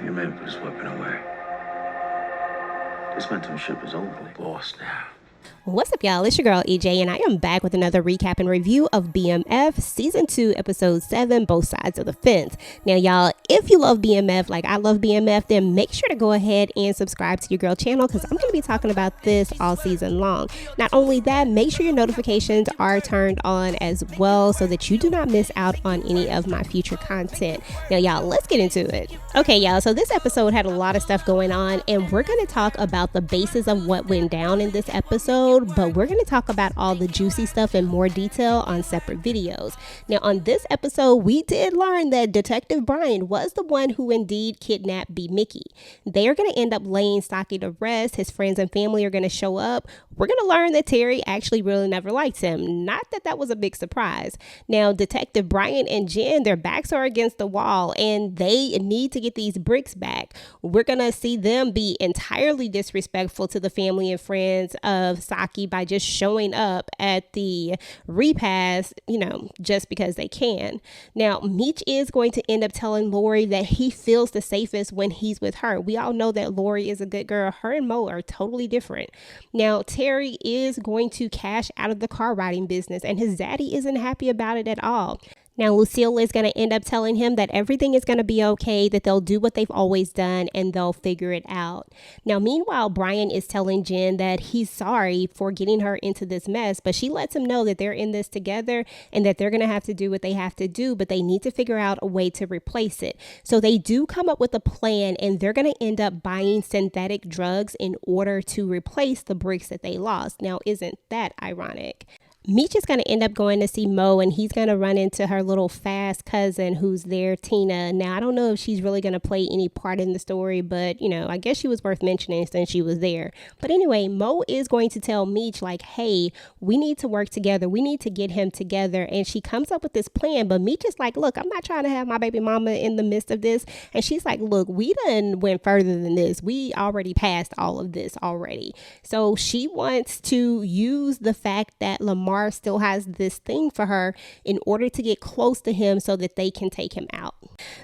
Your man put his weapon away. This mentorship is over. Boss now. What's up, y'all? It's your girl EJ, and I am back with another recap and review of BMF Season 2, Episode 7, Both Sides of the Fence. Now, y'all, if you love BMF like I love BMF, then make sure to go ahead and subscribe to your girl channel because I'm going to be talking about this all season long. Not only that, make sure your notifications are turned on as well so that you do not miss out on any of my future content. Now, y'all, let's get into it. Okay, y'all, so this episode had a lot of stuff going on, and we're going to talk about the basis of what went down in this episode, but we're going to talk about all the juicy stuff in more detail on separate videos. Now, on this episode, we did learn that Detective Bryant was the one who indeed kidnapped BMckie. They are going to end up laying Saki to rest. His friends and family are going to show up. We're going to learn that Terry actually really never liked him. Not that that was a big surprise. Now, Detective Bryant and Jen, their backs are against the wall, and they need to get these bricks back. We're going to see them be entirely disrespectful to the family and friends of Saki by just showing up at the repast, just because they can. Now, Meech is going to end up telling Lori that he feels the safest when he's with her. We all know that Lori is a good girl. Her and Mo are totally different. Now, Terry is going to cash out of the car riding business, and his daddy isn't happy about it at all. Now, Lucille is going to end up telling him that everything is going to be okay, that they'll do what they've always done, and they'll figure it out. Now, meanwhile, Brian is telling Jen that he's sorry for getting her into this mess, but she lets him know that they're in this together and that they're going to have to do what they have to do, but they need to figure out a way to replace it. So they do come up with a plan, and they're going to end up buying synthetic drugs in order to replace the bricks that they lost. Now, isn't that ironic? Meech is going to end up going to see Mo, and he's going to run into her little fast cousin who's there, Tina. Now, I don't know if she's really going to play any part in the story, but, I guess she was worth mentioning since she was there. But anyway, Mo is going to tell Meech, like, hey, we need to work together. We need to get him together. And she comes up with this plan, but Meech is like, look, I'm not trying to have my baby mama in the midst of this. And she's like, look, we done went further than this. We already passed all of this already. So she wants to use the fact that Lamar still has this thing for her in order to get close to him so that they can take him out.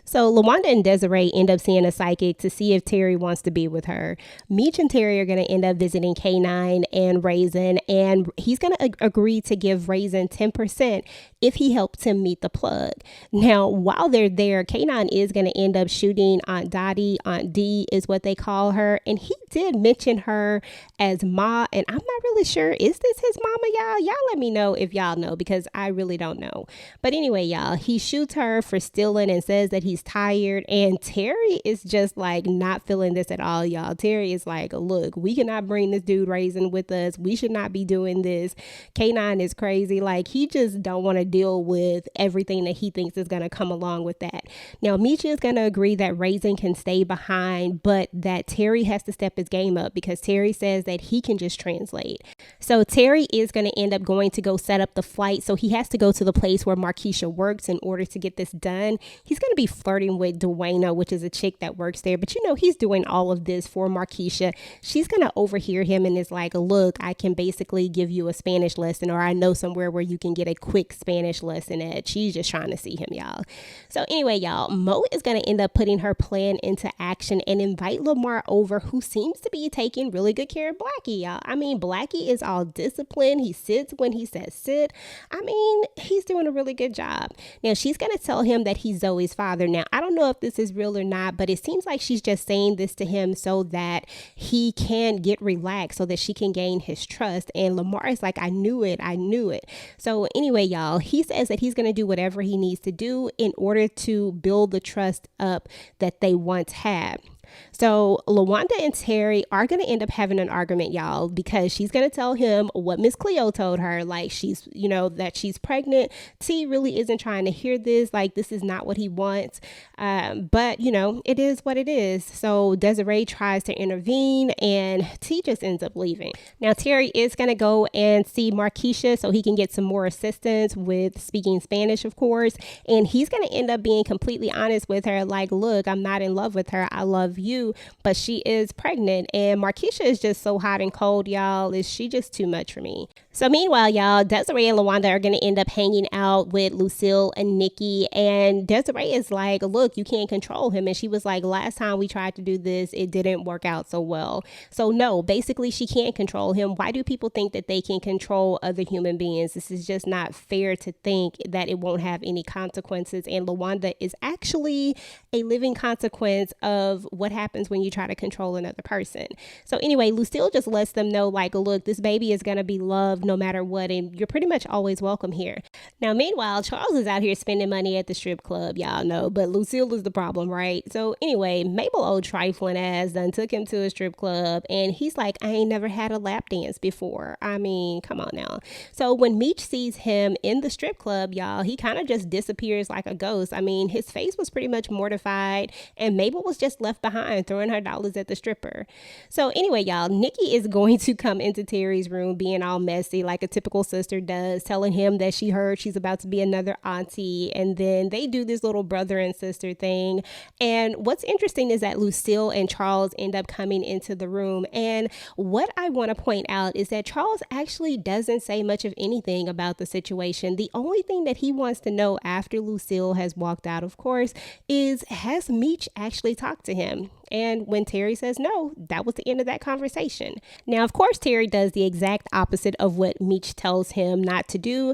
So LaWanda and Desiree end up seeing a psychic to see if Terry wants to be with her. Meech and Terry are going to end up visiting K9 and Raisin, and he's going to agree to give Raisin 10% if he helps him meet the plug. Now, while they're there, K9 is going to end up shooting Aunt Dottie. Aunt D is what they call her, and he did mention her as Ma, and I'm not really sure, is this his mama, y'all? Y'all let me know if y'all know, because I really don't know. But anyway, y'all, he shoots her for stealing and says that he's tired, and Terry is just like not feeling this at all, y'all. Terry is like, look, we cannot bring this dude Raisin with us. We should not be doing this. K9 is crazy. Like, he just don't want to deal with everything that he thinks is going to come along with that. Now, Misha is going to agree that Raisin can stay behind, but that Terry has to step his game up because Terry says that he can just translate. So Terry is going to end up going to go set up the flight. So he has to go to the place where Markeisha works in order to get this done. He's going to be flirting with Dwayna, which is a chick that works there. But he's doing all of this for Markeisha. She's going to overhear him and is like, look, I can basically give you a Spanish lesson, or I know somewhere where you can get a quick Spanish lesson at. She's just trying to see him, y'all. So anyway, y'all, Mo is going to end up putting her plan into action and invite Lamar over, who seems to be taking really good care of Blackie, y'all. I mean, Blackie is all disciplined. He sits when he says sit. I mean, he's doing a really good job. Now, she's going to tell him that he's Zoe's father. Now, I don't know if this is real or not, but it seems like she's just saying this to him so that he can get relaxed, so that she can gain his trust. And Lamar is like, I knew it. So anyway, y'all, he says that he's going to do whatever he needs to do in order to build the trust up that they once had. So LaWanda and Terry are going to end up having an argument, y'all, because she's going to tell him what Miss Cleo told her, like she's, that she's pregnant. T really isn't trying to hear this. Like, this is not what he wants. But, it is what it is. So Desiree tries to intervene and T just ends up leaving. Now, Terry is going to go and see Markeisha so he can get some more assistance with speaking Spanish, of course. And he's going to end up being completely honest with her. Like, look, I'm not in love with her. I love of you, but she is pregnant. And Markeisha is just so hot and cold, y'all. Is she just too much for me? So meanwhile, y'all, Desiree and LaWanda are going to end up hanging out with Lucille and Nikki. And Desiree is like, look, you can't control him. And she was like, last time we tried to do this, it didn't work out so well. So no, basically she can't control him. Why do people think that they can control other human beings? This is just not fair to think that it won't have any consequences. And LaWanda is actually a living consequence of what happens when you try to control another person. So anyway, Lucille just lets them know, like, look, this baby is going to be loved no matter what, and you're pretty much always welcome here. Now, meanwhile, Charles is out here spending money at the strip club, y'all know, but Lucille is the problem, right? So anyway, Mabel old trifling ass done took him to a strip club, and he's like, I ain't never had a lap dance before. I mean, come on now. So when Meech sees him in the strip club, y'all, he kind of just disappears like a ghost. I mean, his face was pretty much mortified, and Mabel was just left behind throwing her dollars at the stripper. So anyway, y'all, Nikki is going to come into Terry's room being all messy like a typical sister does, telling him that she heard she's about to be another auntie. And then they do this little brother and sister thing. And what's interesting is that Lucille and Charles end up coming into the room. And what I want to point out is that Charles actually doesn't say much of anything about the situation. The only thing that he wants to know after Lucille has walked out, of course, is has Meech actually talked to him? And when Terry says no, that was the end of that conversation. Now, of course, Terry does the exact opposite of what Meech tells him not to do.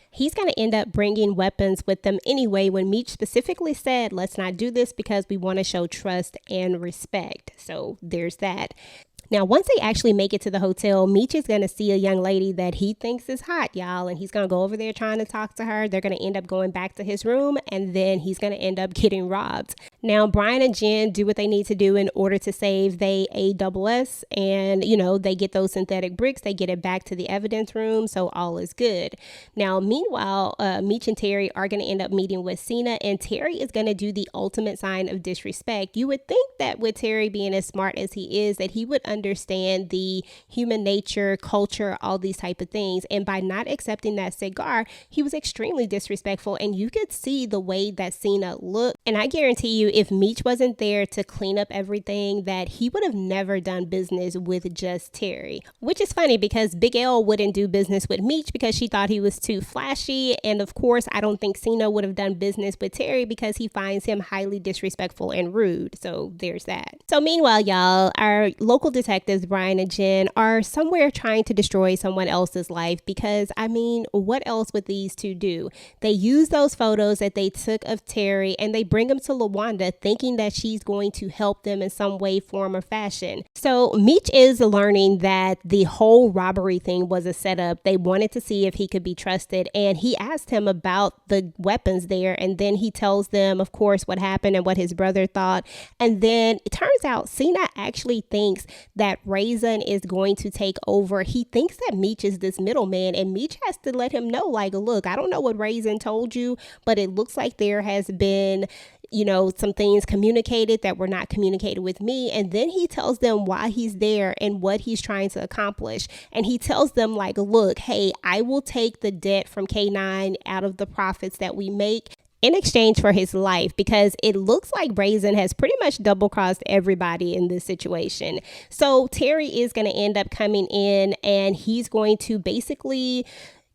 He's going to end up bringing weapons with them anyway, when Meech specifically said, let's not do this because we want to show trust and respect. So there's that. Now, once they actually make it to the hotel, Meech is going to see a young lady that he thinks is hot, y'all, and he's going to go over there trying to talk to her. They're going to end up going back to his room, and then he's going to end up getting robbed. Now, Brian and Jen do what they need to do in order to save they ASS, and, you know, they get those synthetic bricks. They get it back to the evidence room, so all is good. Now, meanwhile, Meech and Terry are going to end up meeting with Cena, and Terry is going to do the ultimate sign of disrespect. You would think that with Terry being as smart as he is, that he would understand the human nature, culture, all these type of things. And by not accepting that cigar, he was extremely disrespectful. And you could see the way that Cena looked. And I guarantee you, if Meech wasn't there to clean up everything, that he would have never done business with just Terry. Which is funny because Big L wouldn't do business with Meech because she thought he was too flashy. And of course, I don't think Cena would have done business with Terry because he finds him highly disrespectful and rude. So there's that. So meanwhile, y'all, our local detectives, Brian and Jen, are somewhere trying to destroy someone else's life because, I mean, what else would these two do? They use those photos that they took of Terry and they bring them to LaWanda thinking that she's going to help them in some way, form, or fashion. So Meech is learning that the whole robbery thing was a setup. They wanted to see if he could be trusted, and he asked him about the weapons there, and then he tells them, of course, what happened and what his brother thought. And then it turns out Cena actually thinks that Raisin is going to take over. He thinks that Meech is this middleman, and Meech has to let him know, like, look, I don't know what Raisin told you, but it looks like there has been, you know, some things communicated that were not communicated with me. And then he tells them why he's there and what he's trying to accomplish. And he tells them, like, look, hey, I will take the debt from K9 out of the profits that we make in exchange for his life, because it looks like Raisin has pretty much double crossed everybody in this situation. So Terry is going to end up coming in, and he's going to basically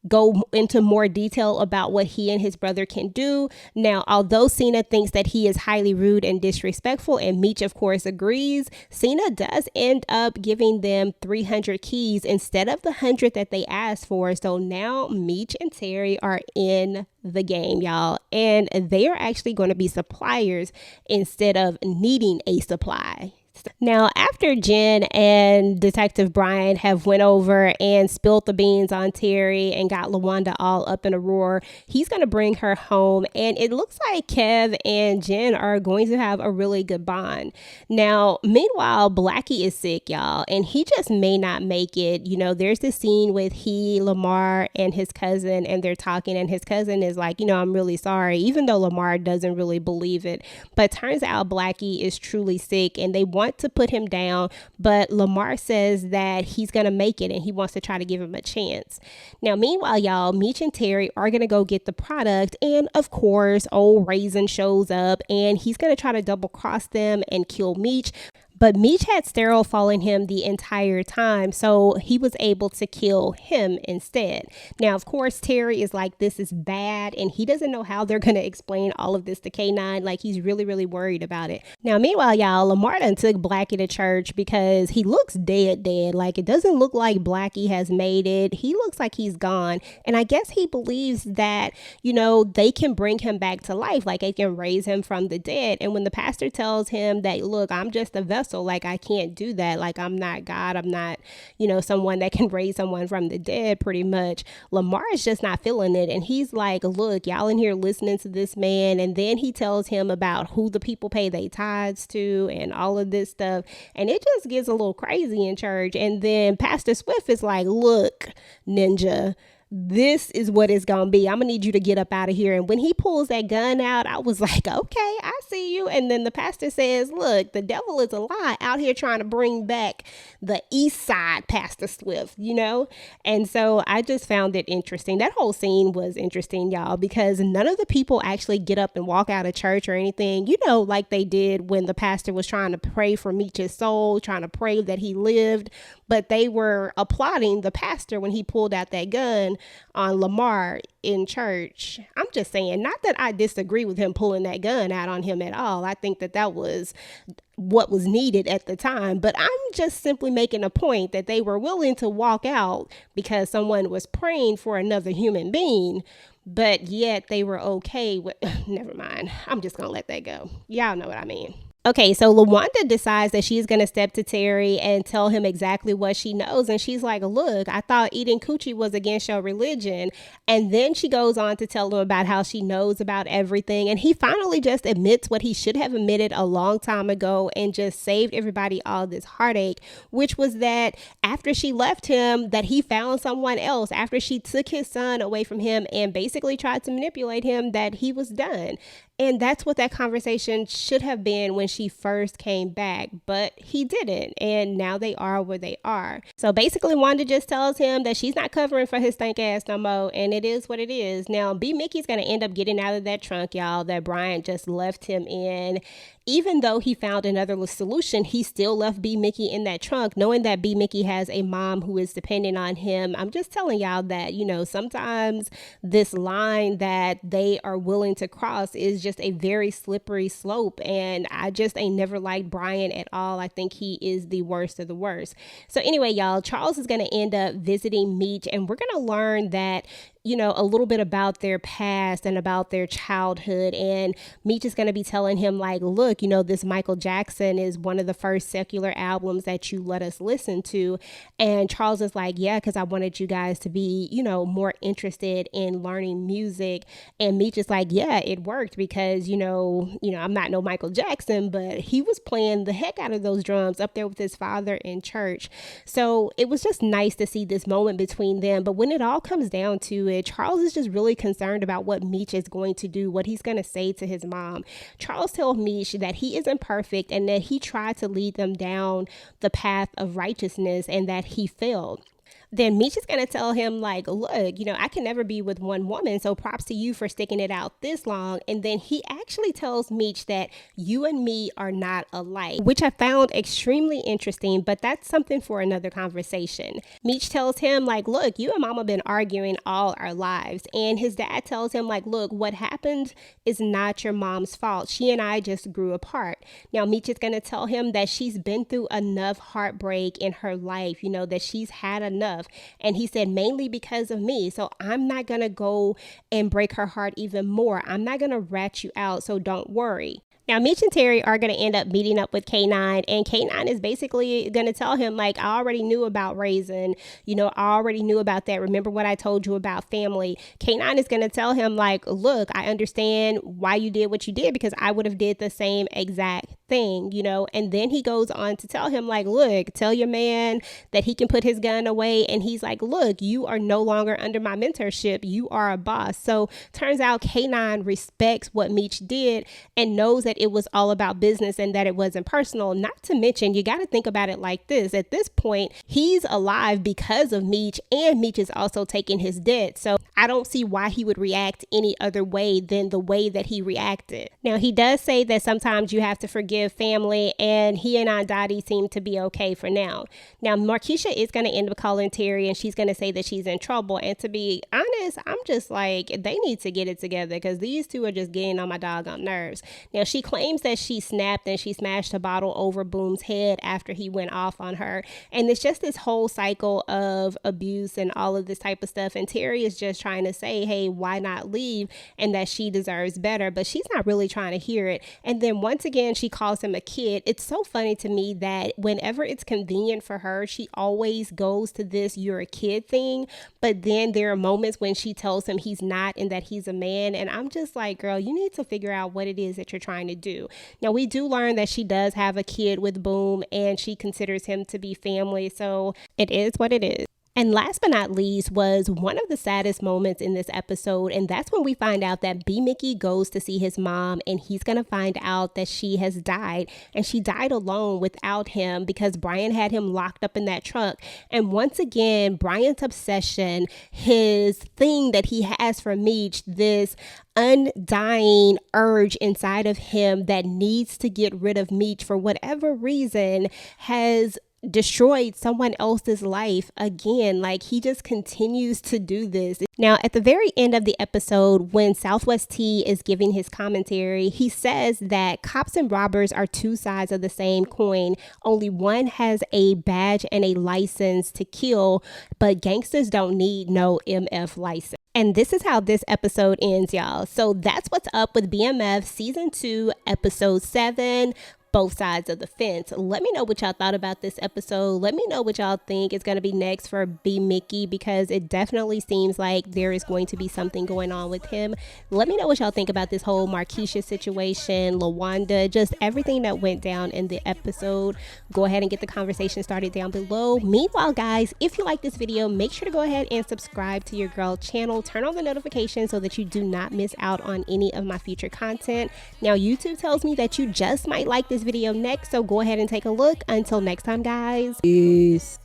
go into more detail about what he and his brother can do. Now, although Cena thinks that he is highly rude and disrespectful, and Meech, of course, agrees, Cena does end up giving them 300 keys instead of the 100 that they asked for. So now Meech and Terry are in the game, y'all, and they are actually going to be suppliers instead of needing a supply. Now, after Jen and Detective Bryant have went over and spilled the beans on Terry and got LaWanda all up in a roar, he's going to bring her home, and it looks like Kev and Jen are going to have a really good bond. Now, meanwhile, Blackie is sick, y'all, and he just may not make it. You know, there's this scene with Lamar and his cousin, and they're talking, and his cousin is like, you know, I'm really sorry, even though Lamar doesn't really believe it. But turns out Blackie is truly sick, and they want want to put him down, but Lamar says that he's going to make it and he wants to try to give him a chance. Now, meanwhile, y'all, Meech and Terry are going to go get the product. And of course, old Raisin shows up and he's going to try to double cross them and kill Meech. But Meech had sterile following him the entire time, so he was able to kill him instead. Now, of course, Terry is like, this is bad, and he doesn't know how they're going to explain all of this to K9. Like, he's really, really worried about it. Now, meanwhile, y'all, Lamar done took Blackie to church because he looks dead. Like, it doesn't look like Blackie has made it. He looks like he's gone, and I guess he believes that, you know, they can bring him back to life, like they can raise him from the dead. And when the pastor tells him that, look, I'm just a vessel, like I can't do that, like I'm not God, I'm not, you know, someone that can raise someone from the dead, pretty much, Lamar is just not feeling it. And he's like, look, y'all in here listening to this man. And then he tells him about who the people pay their tithes to and all of this stuff, and it just gets a little crazy in church. And then Pastor Swift is like, look, Ninja, this is what it's gonna be. I'm gonna need you to get up out of here. And when he pulls that gun out, I was like, okay, I see you. And then the pastor says, look, the devil is a lie out here trying to bring back the east side, Pastor Swift, you know? And so I just found it interesting. That whole scene was interesting, y'all, because none of the people actually get up and walk out of church or anything, you know, like they did when the pastor was trying to pray for Meech's soul, trying to pray that he lived. But they were applauding the pastor when he pulled out that gun on Lamar in church. I'm just saying, not that I disagree with him pulling that gun out on him at all. I think that that was what was needed at the time. But I'm just simply making a point that they were willing to walk out because someone was praying for another human being, but yet they were okay with, never mind. I'm just going to let that go. Y'all know what I mean. Okay, so LaWanda decides that she's going to step to Terry and tell him exactly what she knows. And she's like, look, I thought eating coochie was against your religion. And then she goes on to tell him about how she knows about everything. And he finally just admits what he should have admitted a long time ago and just saved everybody all this heartache, which was that after she left him, that he found someone else, after she took his son away from him and basically tried to manipulate him, that he was done. And that's what that conversation should have been when she first came back, but he didn't. And now they are where they are. So basically, Wanda just tells him that she's not covering for his stank ass no more. And it is what it is. Now, BMckie's going to end up getting out of that trunk, y'all, that Bryant just left him in. Even though he found another solution, he still left BMckie in that trunk, knowing that BMckie has a mom who is dependent on him. I'm just telling y'all that, you know, sometimes this line that they are willing to cross is just a very slippery slope. And I just ain't never liked Bryant at all. I think he is the worst of the worst. So anyway, y'all, Charles is going to end up visiting Meech, and we're going to learn that, you know, a little bit about their past and about their childhood. And Meech is going to be telling him, like, look, you know, this Michael Jackson is one of the first secular albums that you let us listen to. And Charles is like, yeah, because I wanted you guys to be, you know, more interested in learning music. And Meech is like, yeah, it worked because, you know, I'm not no Michael Jackson, but he was playing the heck out of those drums up there with his father in church. So it was just nice to see this moment between them. But when it all comes down to it, Charles is just really concerned about what Meech is going to do, what he's going to say to his mom. Charles tells Meech that he isn't perfect and that he tried to lead them down the path of righteousness and that he failed. Then Meech is going to tell him, like, look, you know, I can never be with one woman, so props to you for sticking it out this long. And then he actually tells Meech that you and me are not alike, which I found extremely interesting, but that's something for another conversation. Meech tells him, like, look, you and mama been arguing all our lives. And his dad tells him, like, look, what happened is not your mom's fault. She and I just grew apart. Now, Meech is going to tell him that she's been through enough heartbreak in her life, you know, that she's had enough. And he said, mainly because of me. So I'm not going to go and break her heart even more. I'm not going to rat you out. So don't worry. Now, Meech and Terry are going to end up meeting up with K9, and K9 is basically going to tell him, like, I already knew about Raisin. You know, I already knew about that. Remember what I told you about family? K9 is going to tell him, like, look, I understand why you did what you did because I would have did the same exact thing, you know. And then he goes on to tell him, like, look, tell your man that he can put his gun away. And he's like, look, you are no longer under my mentorship. You are a boss. So turns out K9 respects what Meech did and knows that it was all about business and that it wasn't personal. Not to mention, you got to think about it like this. At this point, he's alive because of Meech, and Meech is also taking his debt. So I don't see why he would react any other way than the way that he reacted. Now, he does say that sometimes you have to forgive family, and he and Aunt Dottie seem to be okay for now. Now, Markeisha is going to end up calling Terry, and she's going to say that she's in trouble. And to be honest, I'm just like, they need to get it together, because these two are just getting on my doggone nerves. Now, she claims that she snapped and she smashed a bottle over Boom's head after he went off on her. And it's just this whole cycle of abuse and all of this type of stuff. And Terry is just trying to say, hey, why not leave? And that she deserves better. But she's not really trying to hear it. And then once again, she calls him a kid. It's so funny to me that whenever it's convenient for her, she always goes to this "you're a kid" thing. But then there are moments when she tells him he's not and that he's a man. And I'm just like, girl, you need to figure out what it is that you're trying to do. Now, we do learn that she does have a kid with Boom, and she considers him to be family. So it is what it is. And last but not least was one of the saddest moments in this episode. And that's when we find out that BMckie goes to see his mom, and he's going to find out that she has died. And she died alone without him because Bryant had him locked up in that truck. And once again, Bryant's obsession, his thing that he has for Meech, this undying urge inside of him that needs to get rid of Meech for whatever reason, has destroyed someone else's life again. Like, he just continues to do this. Now, at the very end of the episode, when Southwest T is giving his commentary, he says that cops and robbers are two sides of the same coin. Only one has a badge and a license to kill, but gangsters don't need no MF license. And this is how this episode ends, y'all. So that's what's up with BMF Season 2, Episode 7. Both sides of the fence. Let me know what y'all thought about this episode. Let me know what y'all think is going to be next for BMckie, because it definitely seems like there is going to be something going on with him. Let me know what y'all think about this whole Markeisha situation, LaWanda, just everything that went down in the episode. Go ahead and get the conversation started down below. Meanwhile, guys, if you like this video, make sure to go ahead and subscribe to your girl channel. Turn on the notifications so that you do not miss out on any of my future content. Now, YouTube tells me that you just might like this video next, so go ahead and take a look. Until next time, guys. Peace.